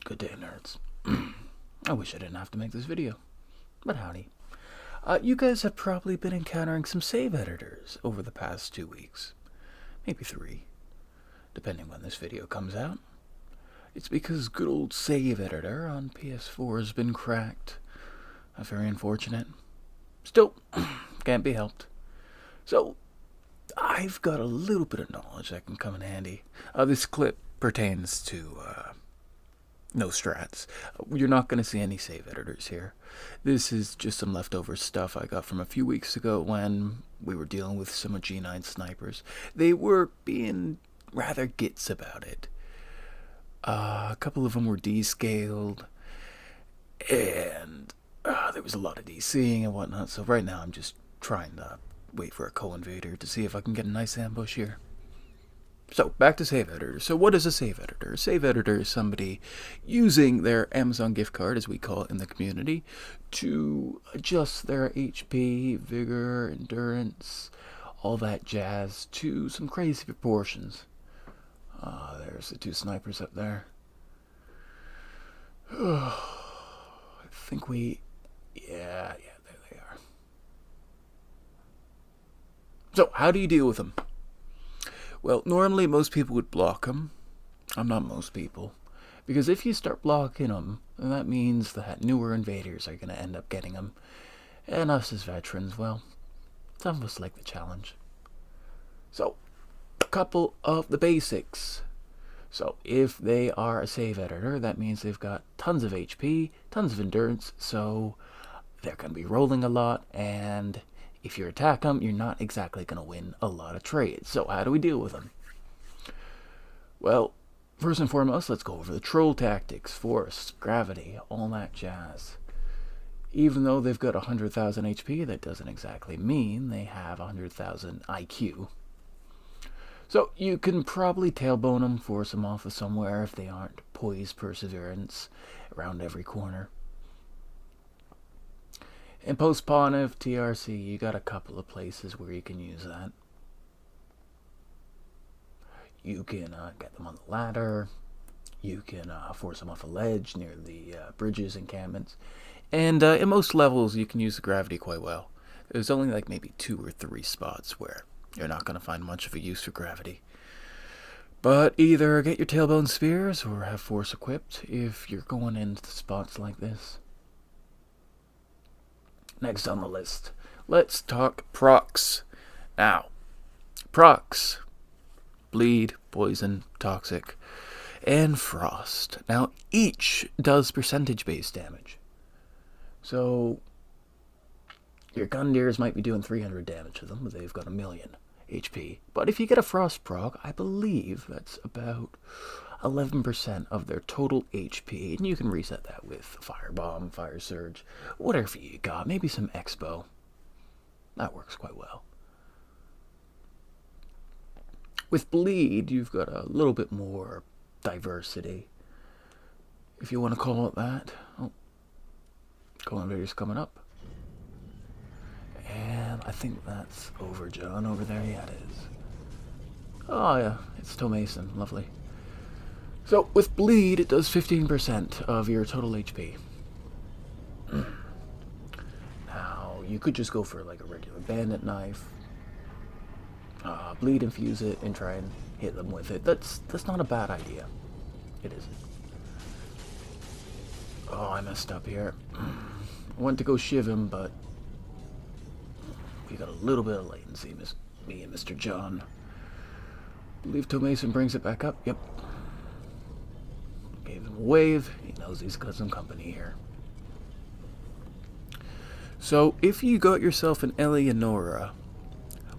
Good day, nerds. I wish I didn't have to make this video, but howdy. You guys have probably been encountering some save editors over the past 2 weeks. Maybe 3, depending when this video comes out. It's because good old save editor on PS4 has been cracked. Very unfortunate. Still, can't be helped. So, I've got a little bit of knowledge that can come in handy. This clip pertains to no strats. You're not going to see any save editors here. This is just some leftover stuff I got from a few weeks ago when we were dealing with some G9 snipers. They were being rather gits about it. A couple of them were descaled, and there was a lot of DCing and whatnot, so right now I'm just trying to wait for a co-invader to see if I can get a nice ambush here. So, back to save editors. So what is a save editor? A save editor is somebody using their Amazon gift card, as we call it in the community, to adjust their HP, vigor, endurance, all that jazz to some crazy proportions. There's the 2 snipers up there. I think yeah, there they are. So, how do you deal with them? Well, normally most people would block them. I'm not most people. Because if you start blocking them, then that means that newer invaders are going to end up getting them. And us as veterans, well, some of us like the challenge. So, a couple of the basics. So, if they are a save editor, that means they've got tons of HP, tons of endurance, so they're going to be rolling a lot, and if you attack them, you're not exactly going to win a lot of trades. So how do we deal with them? Well, first and foremost, let's go over the troll tactics, force, gravity, all that jazz. Even though they've got 100,000 HP, that doesn't exactly mean they have 100,000 IQ. So you can probably tailbone them, force them off of somewhere if they aren't poised perseverance around every corner. In post-spawn of TRC, you got a couple of places where you can use that. You can get them on the ladder. You can force them off a ledge near the bridges encampments. And in most levels, you can use the gravity quite well. There's only like maybe 2 or 3 spots where you're not going to find much of a use for gravity. But either get your tailbone spears or have force equipped if you're going into spots like this. Next on the list, let's talk procs. Now, procs: bleed, poison, toxic, and frost. Now, each does percentage-based damage. So, your gun deers might be doing 300 damage to them, but they've got 1,000,000 HP. But if you get a frost proc, I believe that's about 11% of their total HP, and you can reset that with Firebomb, Fire Surge, whatever you got, maybe some Expo. That works quite well. With Bleed, you've got a little bit more diversity, if you want to call it that. Oh, co-invader's coming up. And I think that's over John over there. Yeah, it is. Oh yeah, it's Toe Mason. Lovely. So, with Bleed, it does 15% of your total HP. Now, you could just go for like a regular bandit knife, Bleed, infuse it, and try and hit them with it. That's not a bad idea. It isn't. Oh, I messed up here. I went to go shiv him, but we got a little bit of latency, me and Mr. John. I believe Toe Mason brings it back up. Yep. Gave him a wave. He knows he's got some company here. So, if you got yourself an Eleonora,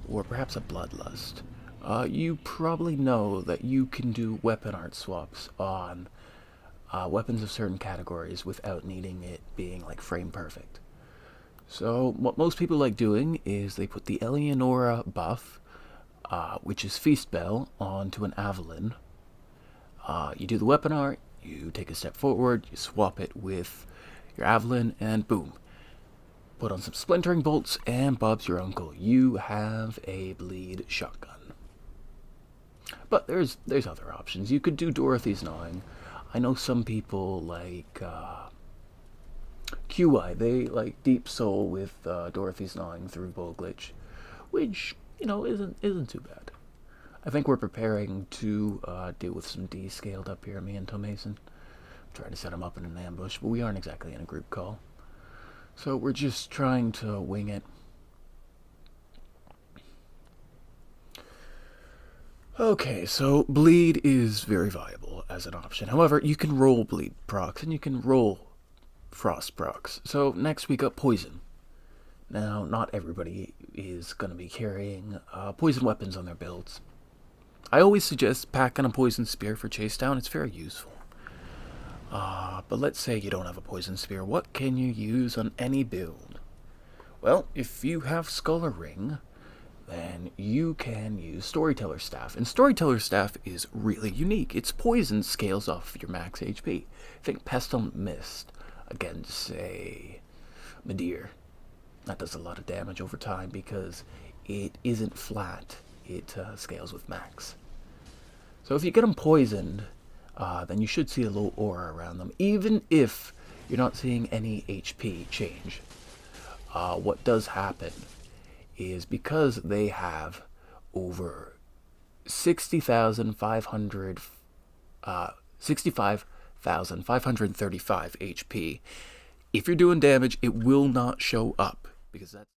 or perhaps a Bloodlust, you probably know that you can do weapon art swaps on weapons of certain categories without needing it being like frame perfect. So, what most people like doing is they put the Eleonora buff, which is Feast Bell, onto an Avalon. You do the weapon art, you take a step forward, you swap it with your Avalon, and boom. Put on some splintering bolts, and Bob's your uncle. You have a Bleed shotgun. But there's other options. You could do Dorothy's Gnawing. I know some people like QI, they like Deep Soul with Dorothy's gnawing through Bow Glitch, which, isn't too bad. I think we're preparing to deal with some D scaled up here, me and Tom Mason. Trying to set him up in an ambush, but we aren't exactly in a group call. So we're just trying to wing it. Okay, so bleed is very viable as an option. However, you can roll bleed procs and you can roll frost procs. So next we got poison. Now, not everybody is going to be carrying poison weapons on their builds. I always suggest packing a poison spear for chase down. It's very useful. But let's say you don't have a poison spear. What can you use on any build? Well, if you have Scholar Ring, then you can use Storyteller Staff. And Storyteller Staff is really unique. Its poison scales off your max HP. Think Pestle Mist against, say, Medeer. That does a lot of damage over time because it isn't flat. It scales with max. So if you get them poisoned, then you should see a little aura around them, even if you're not seeing any HP change. What does happen is because they have over 65,535 HP, if you're doing damage, it will not show up because that's